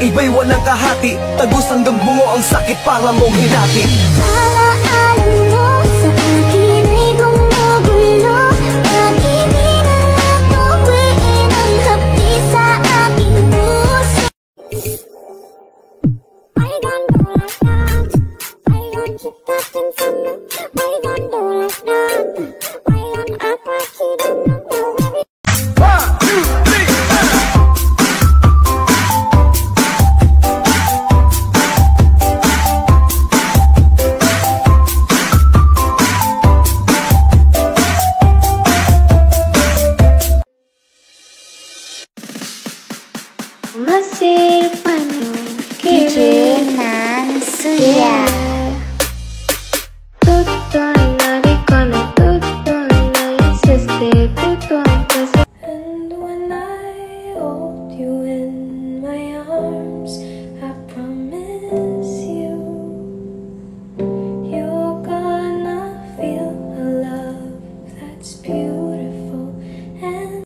Iba'y walang kahati, tagos hanggang bungo ang sakit para mong hinati. Alaala mo sa akin ay gumugulo, pag-ibig na tuwiin ang hapdi sa aking puso. I don't do like that, I don't keep that in from me. I don't do like that, I don't act like you don't know everything. 1, 2, 3, Masih penuh keinginan suya. And when I hold you in my arms, I promise you, you're gonna feel a love that's beautiful and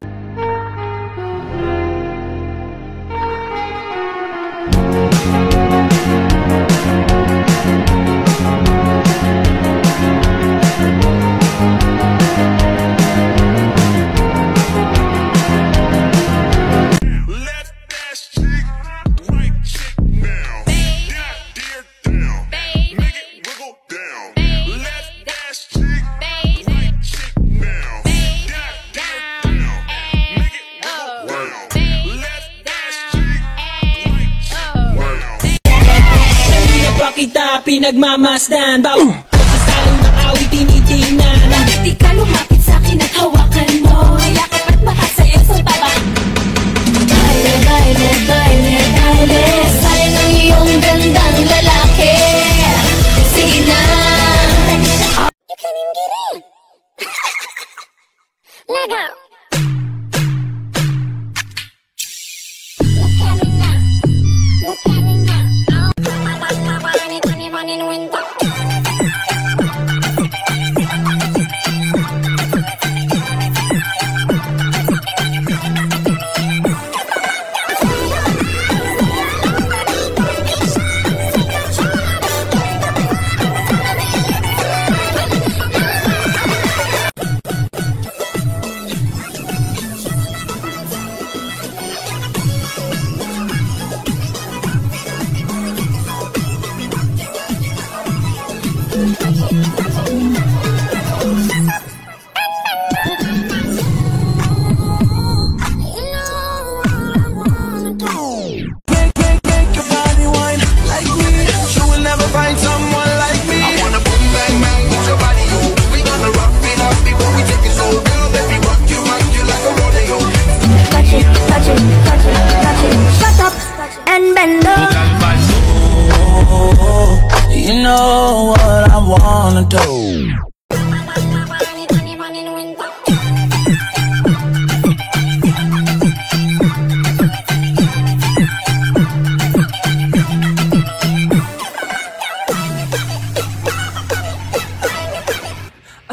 kita pinagmamasdan, bawat sasalong ng awit tinitingnan. Bakit di ka lumapit sa'kin at hawakan mo? Yakap at makasayaw sa baba. baile, baile, baile, baile, sayang ang iyong gandang lalaki. Sige na, you can't even get in. Let go. Look at me now, look at me now. Running window. You know what I wanna do.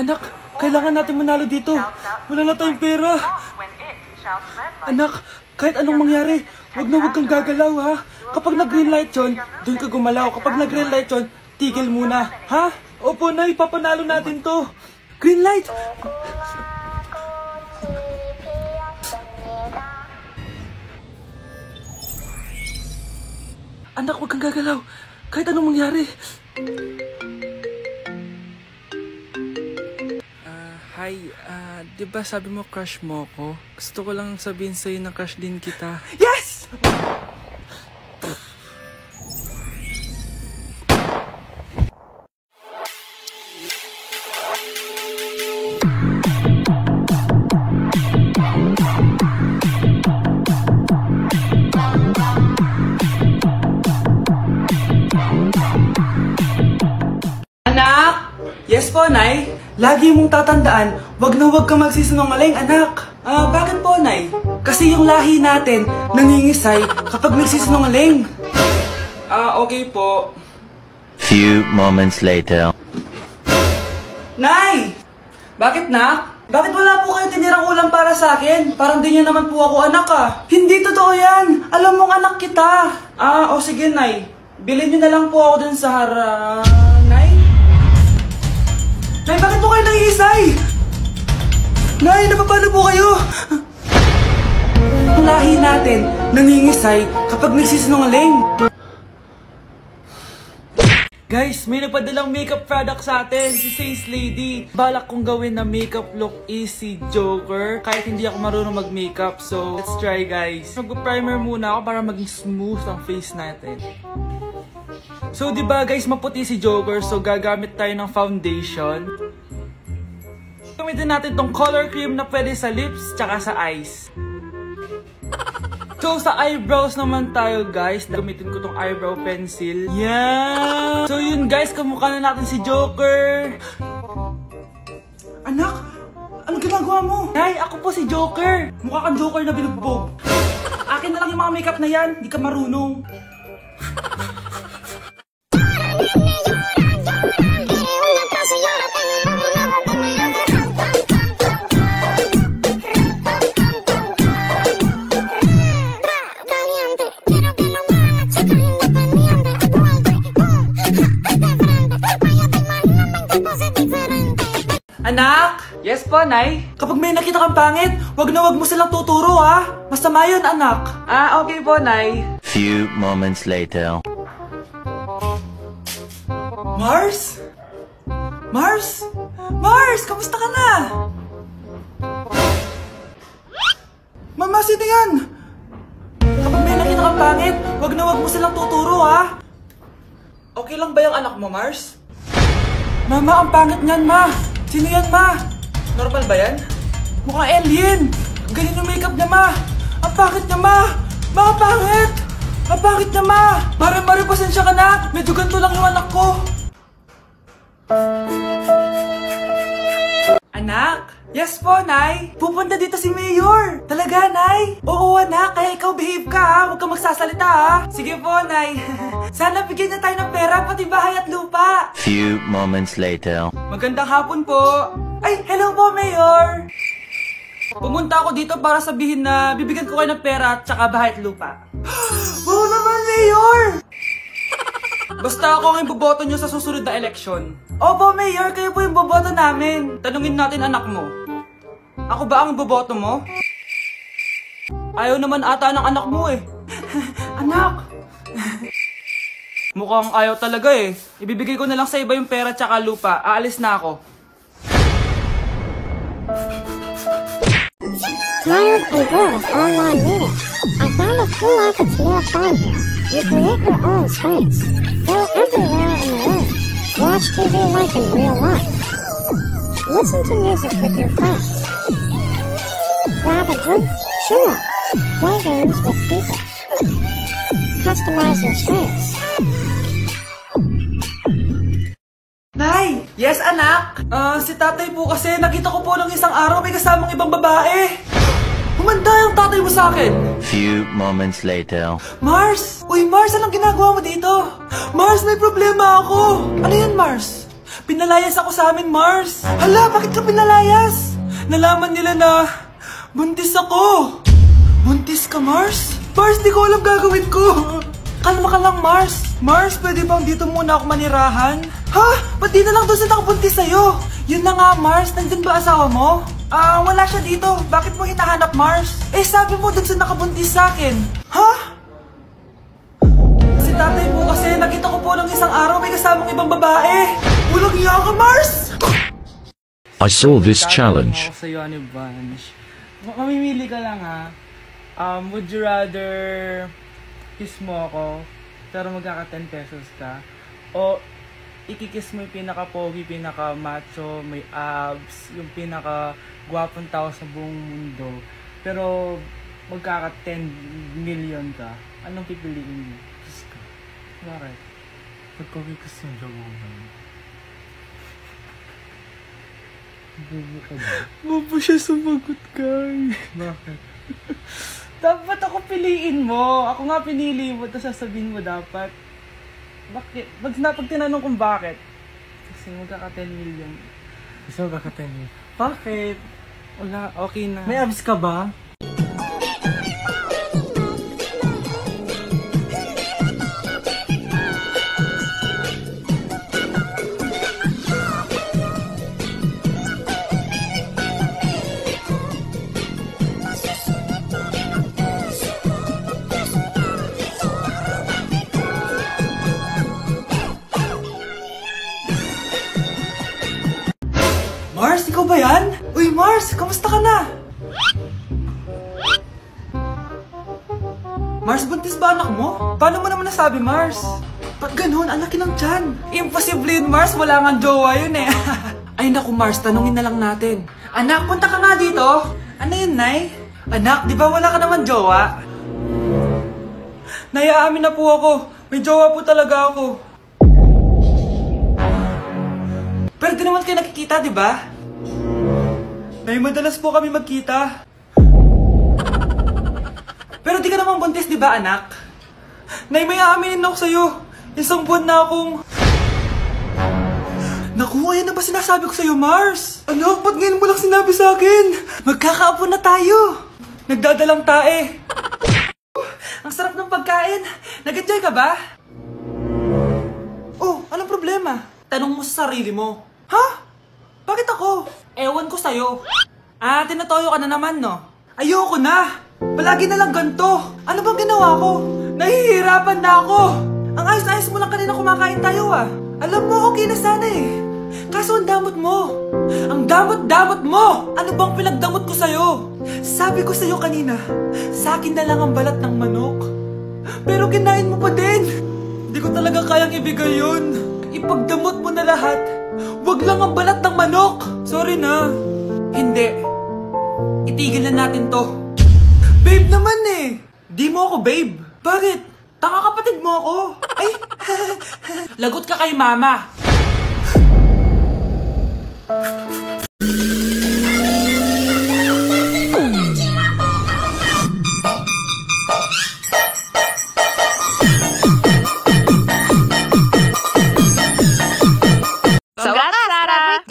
Anak, kailangan natin manalo dito. Wala na tayong pera. Anak, kahit anong mangyari, wag kang gagalaw ha. Kapag nag-green light yun, doon ka gumalaw. Kapag nag-green light yun, tigil muna. Ha? Opo, Nay, papanalo natin to. Green light! Anak, wag kang gagalaw. Kahit anong mangyari. Hi, di ba sabi mo crush mo ko? Gusto ko lang sabihin sa'yo na crush din kita. Yes! Anak! Yes po, Nay. Lagi mong tatandaan, wag kang magsisinungaling, anak. Bakit po, Nay? Kasi yung lahi natin nangingisay kapag nagsisinungaling. Okay po. Few moments later. Nay! Bakit, Nak? Bakit wala po kayo tinirang ulam para sa akin? Parang di niyo naman po ako anak Hindi totoo yan! Alam mong anak kita! Sige, Nay. Bilhin niyo na lang po ako dun sa Nay? Nay, bakit po kayo nangiisay? Nay, napapano po kayo? Ang lahi natin nangingisay kapag nagsisinungaling. Guys, may nagpadalang makeup product sa atin, si Face Lady. Balak kong gawin na makeup look is si Joker, kahit hindi ako marunong mag-makeup. So, let's try, guys. Mag-primer muna ako para maging smooth ang face natin. So, diba guys, maputi si Joker, so gagamit tayo ng foundation. Gamitin natin tong color cream na pwede sa lips, tsaka sa eyes. So, sa eyebrows naman tayo, guys. Gamitin ko tong eyebrow pencil. Yan! So, yun guys, kamukha na natin si Joker. Anak, ano ginagawa mo? Nay, ako po si Joker. Mukha kang Joker na binugbog. Akin na lang yung mga makeup na yan, di ka marunong. Anak! Yes po, Nay? Kapag may nakita kang pangit, wag mo silang tuturo, ha? Masama yun, anak. Okay po, Nay. Few moments later. Mars? Mars? Mars! Kamusta ka na? Mama, sino yan? Kapag may nakita kang pangit, wag mo silang tuturo, ha? Okay lang ba yung anak mo, Mars? Mama, ang pangit niyan, Ma! Sino yan, Ma? Normal ba yan? Mukhang alien! Ganyan yung makeup niya, Ma! Ang pangit niya, Ma! Ma, ang pangit! Ang pangit niya, Ma! Mare, pasensya ka na! Medyo ganito lang yung anak ko! Anak? Yes po, Nay! Pupunta dito si Mayor! Talaga, Nay? Oo, anak! Kaya ikaw behave ka, ha? Huwag kang magsasalita, ha? Sige po, Nay! Sana bigyan niya tayo ng pera, pati bahay at lupa! Few moments later. Magandang hapon po! Ay, hello po, Mayor! Pumunta ako dito para sabihin na bibigyan ko kayo ng pera at saka bahay at lupa. Wow naman, Mayor! Basta ako ang iboboto nyo sa susunod na eleksyon. Opo, Mayor, kayo po yung boboto namin. Tanungin natin anak mo. Ako ba ang iboboto mo? Ayaw naman ata ng anak mo eh. Anak! Mukhang ayaw talaga eh. Ibibigay ko na lang sa iba yung pera tsaka lupa. Aalis na ako. Tired and bored of online meeting? I found a tool that's more fun here. You create your own screens. They're everywhere in the room. Watch TV like in real life. Listen to music with your friends. Grab a drink, chill out, play games with people. Customize your screens. Nay! Yes, anak? Si tatay po kasi nakita ko po ng isang araw may kasamang ibang babae. Humanda yung tatay mo sa akin. Few moments later. Mars! Uy, Mars, anong ginagawa mo dito? Mars, may problema ako. Ano yan, Mars? Pinalayas ako sa amin, Mars. Hala, bakit ka pinalayas? Nalaman nila na buntis ako. Buntis ka, Mars? Mars, di ko alam gagawin ko. Kalma ka lang, Mars. Mars, pwede bang dito muna ako manirahan? Ha? Ba't di na lang doon sa nakabuntis sa'yo? Yun na nga, Mars. Nandun ba asawa mo? Wala siya dito. Bakit mo hinahanap, Mars? Eh, sabi mo doon sa nakabuntis sa akin. Ha? Si tatay mo kasi nakita ko po ng isang araw may kasamang ibang babae. Walang iya ka, Mars! I saw this challenge. Ako sa'yo, ano, Bunch. Mamimili ka lang, ha? Would you rather kiss mo ako, pero magkaka 10 pesos ka? O ikikiss mo yung pinaka-pogi, pinaka-macho, may abs, yung pinaka-gwapong tao sa buong mundo, pero magkaka 10 million ka? Anong pipiliin mo? Kiss ka. Bakit? Pagkakikiss yung jawaban. Bubo ka ba? Bubo siya sumagot, guys. Bakit? Dapat ako piliin mo. Ako nga pinili mo. Tapos sasabihin mo dapat. Bakit? Pag tinanong kung bakit. Kasi magkaka 10 million. Gusto mo magkaka 10 million? Bakit? Wala. Okay na. May abs ka ba? Mars, ikaw ba yan? Uy, Mars, kamusta ka na? Mars, buntis ba anak mo? Paano mo naman nasabi, Mars? Ba't ganun? Ang laki ng tiyan. Imposible yun, Mars. Wala nga jowa yun eh. Ay naku, Mars, tanungin na lang natin. Anak, punta ka nga dito. Ano yun, Nay? Anak, di ba wala ka naman jowa? Nay, aamin na po ako. May jowa po talaga ako. Pero di naman kayo nakikita, di ba? Nay, madalas po kami magkita. Pero di ka naman buntis, di ba, anak? Nay, may aaminin ako sa'yo. Isang buwan na akong... Naku, ayan na ba sinasabi ko sa'yo, Mars? Anak, ba't ngayon mo lang sinabi sa akin? Magkakaapo na tayo. Nagdadalang tae. Ang sarap ng pagkain. Nag-enjoy ka ba? Oh, anong problema? Tanong mo sa sarili mo. Ha? Bakit ako? Ewan ko sa'yo. Tinatoyo ka na naman, no? Ayoko na! Palagi na lang ganito. Ano bang ginawa ko? Nahihirapan na ako. Ang ayos-ayos mo lang kanina kumakain tayo, ah. Alam mo, okay na sana eh. Kaso ang damot mo. Ang damot-damot mo! Ano bang pinagdamot ko sa'yo? Sabi ko sa'yo kanina, sa akin na lang ang balat ng manok. Pero kinain mo pa din. Hindi ko talaga kayang ibigay yun. Ipagdamot mo na lahat. Wag lang ang balat ng manok! Sorry na. Hindi. Itigil na natin to. Babe naman eh! Di mo ako babe. Bakit? Tanga kapatid mo ako. Ay! Lagot ka kay mama.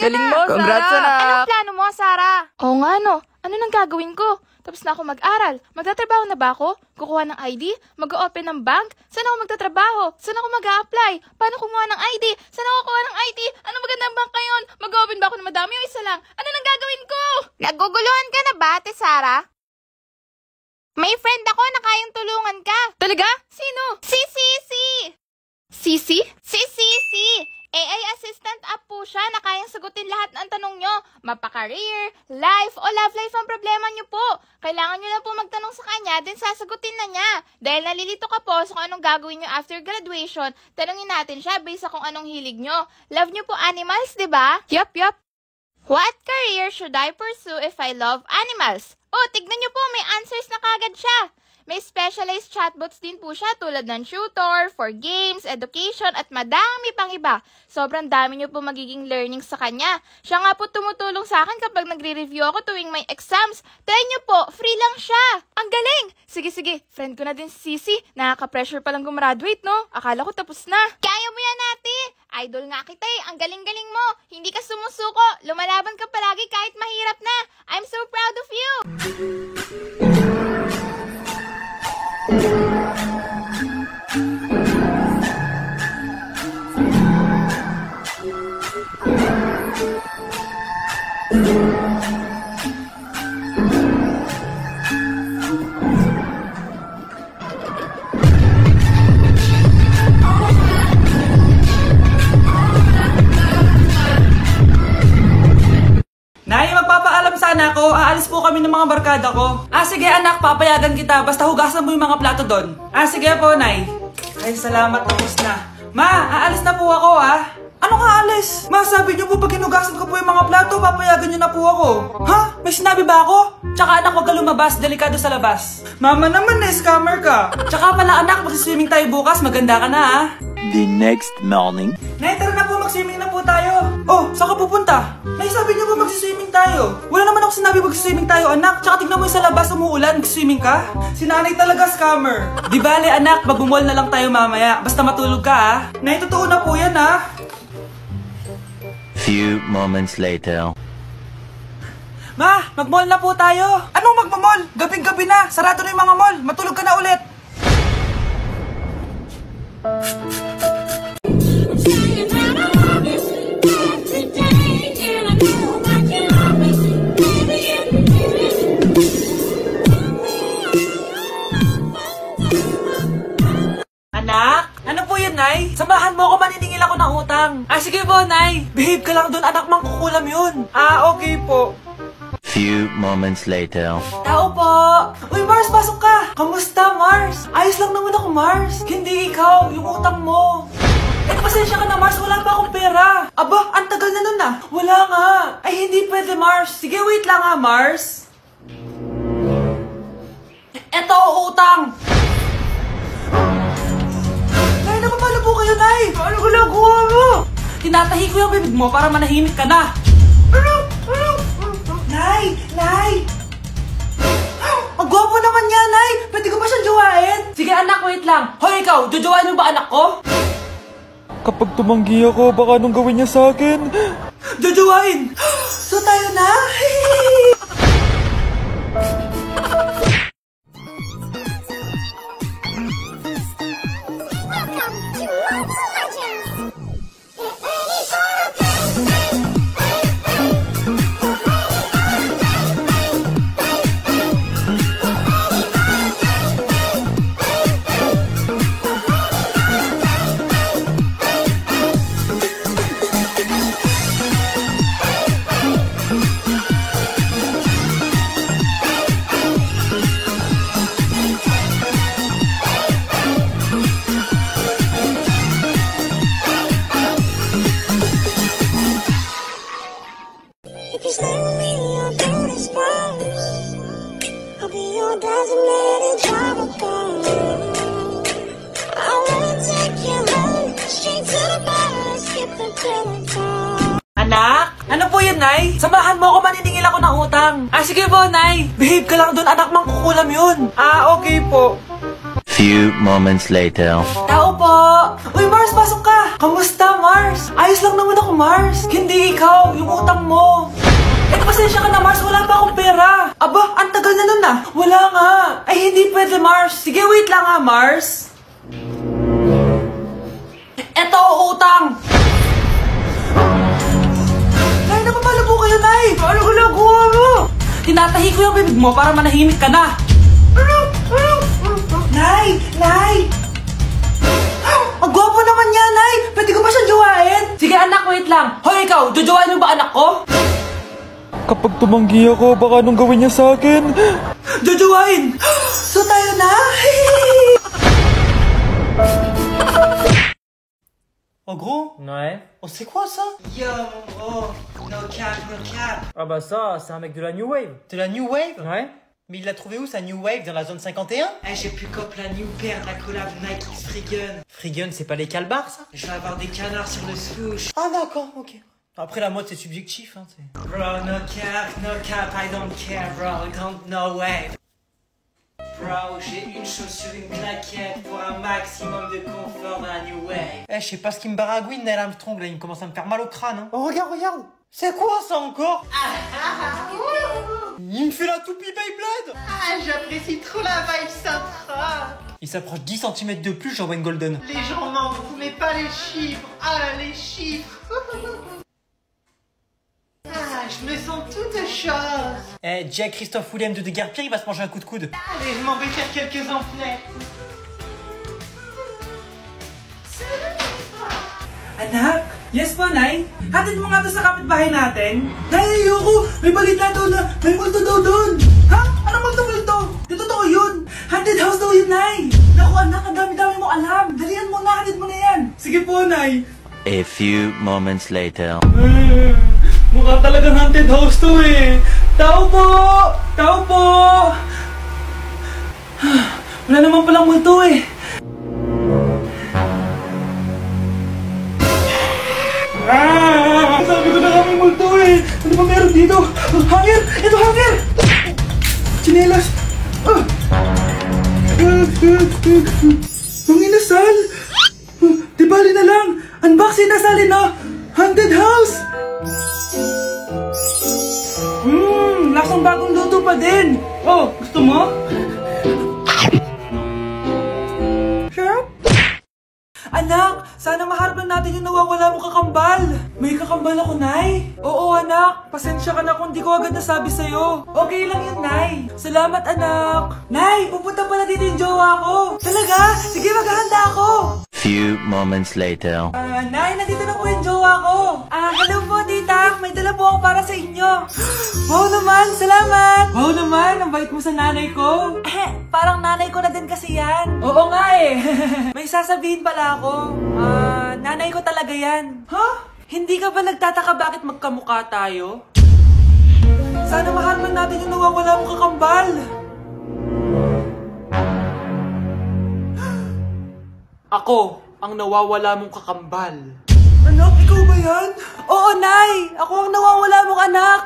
Galing mo, Congrats, Sarah! anak! Anong plano mo, Sarah? Oo nga, no. Ano nang gagawin ko? Tapos na ako mag-aral. Magtatrabaho na ba ako? Kukuha ng ID? Mag-o-open ng bank? Saan ako magtatrabaho? Saan ako mag-a-apply? Paano kumuha ng ID? Saan ako kukuha ng ID? Ano magandang bank ngayon? Mag-o-open ba ako ng madami o isa lang? Ano nang gagawin ko? Naguguluhan ka na ba, Ate Sarah? May friend ako na kayang tulungan ka. Talaga? Sino? Si Sisi! Sisi? Si Sisi! AI assistant app po siya na kayang sagutin lahat ng tanong nyo. Mapa-career, life, o love life ang problema nyo po. Kailangan nyo lang po magtanong sa kanya, then sasagutin na niya. Dahil nalilito ka po sa kung anong gagawin nyo after graduation, tanongin natin siya based sa kung anong hilig nyo. Love nyo po animals, di ba? Yup. What career should I pursue if I love animals? Oh, tignan nyo po, may answers na kagad siya. May specialized chatbots din po siya tulad ng tutor, for games, education, at madami pang iba. Sobrang dami nyo po magiging learning sa kanya. Siya nga po tumutulong sa akin kapag nagre-review ako tuwing may exams. Try nyo po, free lang siya. Ang galing! Sige, friend ko na din si Sisi. Nakaka-pressure palang gumraduate, no? Akala ko tapos na. Kaya mo yan, ate. Idol nga kita eh. Ang galing-galing mo. Hindi ka sumusuko. Lumalaban ka palagi kahit mahirap na. I'm so proud of you. Nay, magpapaalam sana ako. Aalis po kami ng mga barkada ko. Sige anak, papayagan kita. Basta hugasan mo yung mga plato doon. Sige po, Nay. Ay, salamat. Tapos na. Ma, aalis na po ako, Ano ka alis? Ma, sabi niyo po pag hinugasan ko po yung mga plato, papayagan niyo na po ako. Ha? May sinabi ba ako? Tsaka anak, huwag ka lumabas. Delikado sa labas. Mama naman, scammer ka. Tsaka pala anak, mag-swimming tayo bukas. Maganda ka na, The next morning. Nay, tara na po, mag-swimming na po tayo. Oh, saan ka pupunta? Nay, sabi niyo po mag-swimming tayo. Wala naman ako sinabi mag-swimming tayo, anak. Tsaka tignan mo yung sa labas, umuulan, mag-swimming ka. Si nanay talaga scammer. Di bale, anak, mag-mall na lang tayo mamaya. Basta matulog ka, Nay, totoo na po yan, Few moments later. Ma, mag-mall na po tayo. Anong mag-mall? Gabing-gabi na. Sarado na yung mga mall. Matulog ka na ulit. Anak, ano po yun, Nay? Samahan mo ako, maniningil ako ng utang. Sige po, Nay. Behave ka lang doon, anak, mangkukulam yun. Okay po. Few moments later. Tao po! Uy, Mars, pasok ka! Kamusta, Mars? Ayos lang naman ako, Mars. Hindi ikaw, yung utang mo. Pasensya ka na, Mars. Wala pa akong pera. Aba, ang tagal na nun Wala nga. Ay, hindi pwede, Mars. Sige, wait lang Mars. Eto, utang. Nay, napapalo po kayo, Nay. Ano ginagawa mo? Tinatahi ko yung bibig mo para manahimik ka na. Nay! Nay! Ang gwapo naman niya, Nay! Pwede ko ba siyang jowain? Sige anak, wait lang. Hoy ikaw, jojowain mo ba anak ko? Kapag tumanggi ako, baka anong gawin niya sa akin? Jojowain! So tayo na? Anak? Ano po yun, Nay? Samahan mo ako, maniningil ako ng utang. Sige po, Nay. Behave ka lang doon, anak, mangkukulam yun. Okay po. Few moments later. Tao po! Uy, Mars, pasok ka! Kamusta, Mars? Ayos lang naman ako, Mars. Hindi ikaw, yung utang mo. Pasensya ka na, Mars. Wala pa akong pera. Aba, ang tagal na nun Wala nga. Ay, hindi pwede, Mars. Sige, wait lang Mars. Eto, utang. Nay, napapalo po kayo, Nay. Ano ginagawa mo? Tinatahi ko yung bibig mo para manahimik ka na. Nay! Nay! Ang gwapo naman niya, Nay! Pwede ko ba siyang jowain? Sige anak, wait lang. Hoy ikaw, jojowain mo ba anak ko? Kapag tumanggi ako, baka anong gawin niya sa akin? Jojowain! So tayo na? Oh gros? Ouais. Oh c'est quoi ça? Yo, mon gros. No cap, no cap. Ah bah ça, c'est un mec de la New Wave. De la New Wave? Ouais. Mais il l'a trouvé où sa New Wave? Dans la zone 51? J'ai pu cop la new paire de la collab Nike X Freegun. Freegun, c'est pas les calbars ça? Je vais avoir des canards sur le swoosh. Ah d'accord, ok. Après la mode c'est subjectif hein. Bro, no cap, I don't care bro, no way. Bro, j'ai une chaussure, une claquette pour un maximum de confort dans la New Wave. Eh, je sais pas ce qui me baragouine, Neil Armstrong, là, il me commence à me faire mal au crâne. Hein. Oh, regarde, regarde. C'est quoi ça encore? Il me fait la toupie Beyblade. Ah, j'apprécie trop la vibe Sintra. Il s'approche 10 cm de plus, j'envoie une golden. Les gens n'en voulaient pas les chiffres. Ah, les chiffres. Ah, je me sens toute chose. Eh, Jack Christophe William de Deguerpierre, il va se manger un coup de coude. Allez, je m'en vais faire quelques enflets. Anak? Yes po, Nay? Hatid mo nga to sa kapitbahay natin? Nay, ayoko! May balita daw na may multo daw doon! Ha? Anong multo-multo? Di totoo yun! Haunted house daw yun, Nay! Naku, anak, ang dami-dami mo alam! Dalian mo na, hatid mo na yan! Sige po, Nay! A few moments later. Mukha talagang haunted house to eh! Tao po! Tao po! Wala naman palang multo eh! Sabi ko na kami multo eh! Ano ba meron dito? Hangir! Ito hangir! Chinelas! Ang inasal! Di bali na lang! Unboxing na salin na! Haunted house! Lasang bagong luto pa din! Oh, gusto mo? Sure? Anak, sana maharap natin yung nawawala mong kakambal. May kakambal ako, Nay. Oo, anak. Pasensya ka na kung di ko agad nasabi sa'yo. Okay lang yun, Nay. Salamat, anak. Nay, pupunta pala dito yung jowa ko. Talaga? Sige, maghahanda ako. Few moments later. Nay, nandito na po yung jowa ko. Hello po, tita. May dala po ako para sa inyo. Wow naman, salamat. Wow naman, ang bait mo sa nanay ko. Parang nanay ko na din kasi yan. Oo nga eh. May sasabihin pala ako. Nanay ko talaga yan. Ha? Hindi ka ba nagtataka bakit magkamukha tayo? Sana maharman natin yung nawawala mong kakambal. Ako, ang nawawala mong kakambal. Anak, ikaw ba yan? Oo, Nay! Ako ang nawawala mong anak!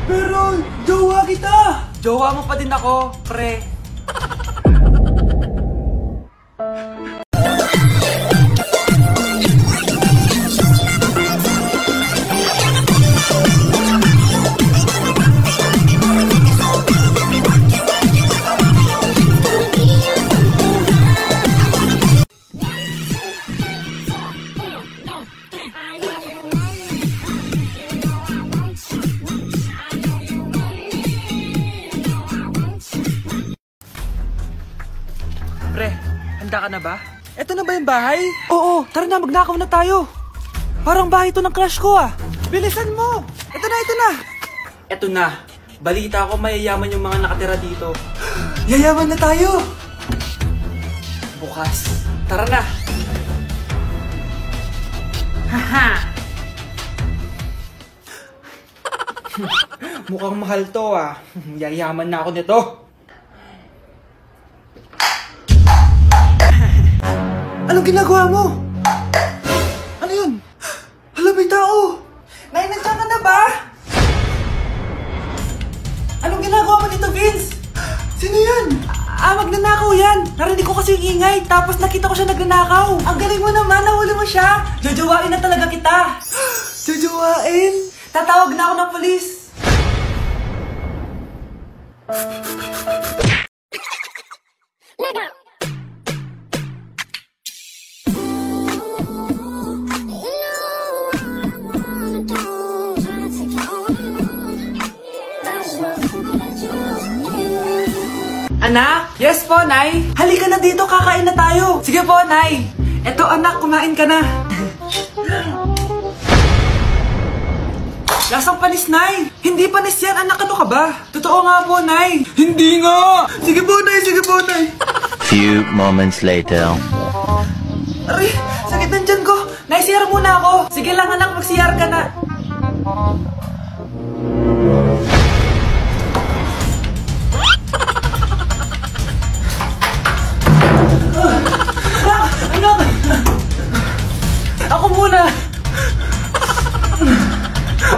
Pero, jowa kita! Jowa mo pa din ako, pre. Pre, handa ka na ba? Eto na ba yung bahay? Oo, tara na, magnakaw na tayo. Parang bahay to ng crush ko ah. Bilisan mo! Eto na, eto na! Eto na. Balita ko mayayaman yung mga nakatira dito. Yayaman na tayo! Bukas. Tara na! Haha! Mukhang mahal to ah. Yayaman na ako nito. Anong ginagawa mo? Ano yun? Hala, may tao! Nay, nandiyan ka na ba? Anong ginagawa mo dito, Vince? Sino yan? Magnanakaw yan! Narinig ko kasi yung ingay, tapos nakita ko siya nagnanakaw. Ang galing mo naman, nahuli mo siya! Jojowain na talaga kita! Jojowain? Tatawag na ako ng polis! Anak? Yes po, Nay. Halika na dito, kakain na tayo. Sige po, Nay. Eto, anak, kumain ka na. Lasang panis, Nay. Hindi panis yan, anak. Ano ka ba? Totoo nga po, Nay. Hindi nga. Sige po, Nay. Sige po, Nay. Few moments later. Aray, sakit ng tiyan ko. Nay, CR muna ako. Sige lang, anak, mag-CR ka na. Ako muna!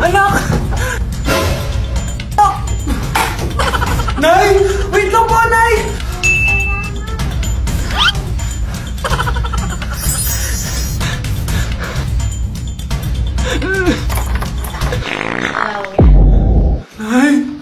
Anak! Nay! Wait lang po, Nay! Nay!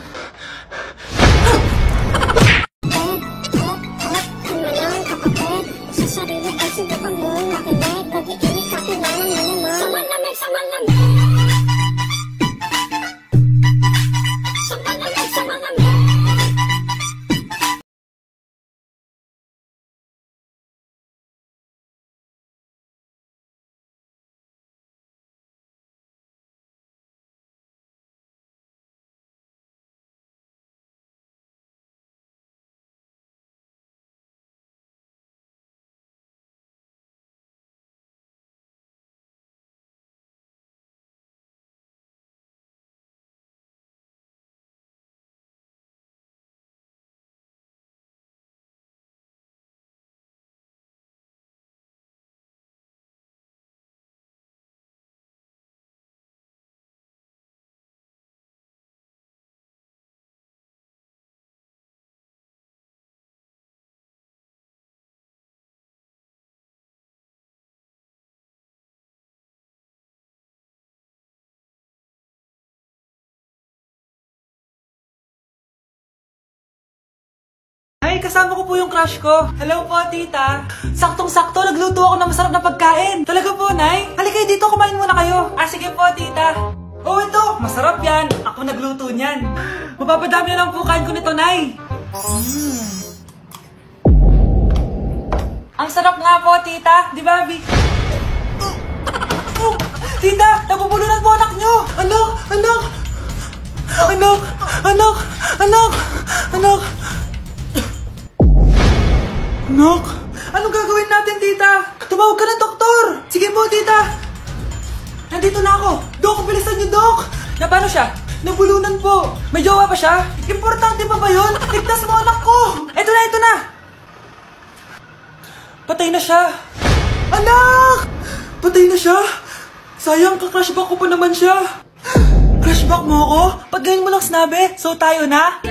Ay, kasama ko po yung crush ko. Hello po, tita. Saktong-sakto, nagluto ako ng masarap na pagkain. Talaga po, Nay? Halika dito, kumain muna kayo. Ah, sige po, tita. Oh, ito, masarap yan. Ako nagluto niyan. Mapapadami na lang po kain ko nito, Nay. Ang sarap nga po, tita. Di ba, Bi? Tita, nabubulunan po anak nyo. Anak, anak. Anak, anak, anak, anak. Anak, anong gagawin natin, tita? Tumawag ka ng doktor! Sige po, tita! Nandito na ako! Dok, bilisan niyo, Dok! Na paano siya? Nabulunan po! May jowa pa siya? Importante pa ba yun? Ligtas mo anak ko! Ito na, ito na! Patay na siya! Anak! Patay na siya? Sayang, ka-crushback ko pa naman siya! Crushback mo ako? Pag ganyan mo lang sinabi, so tayo na?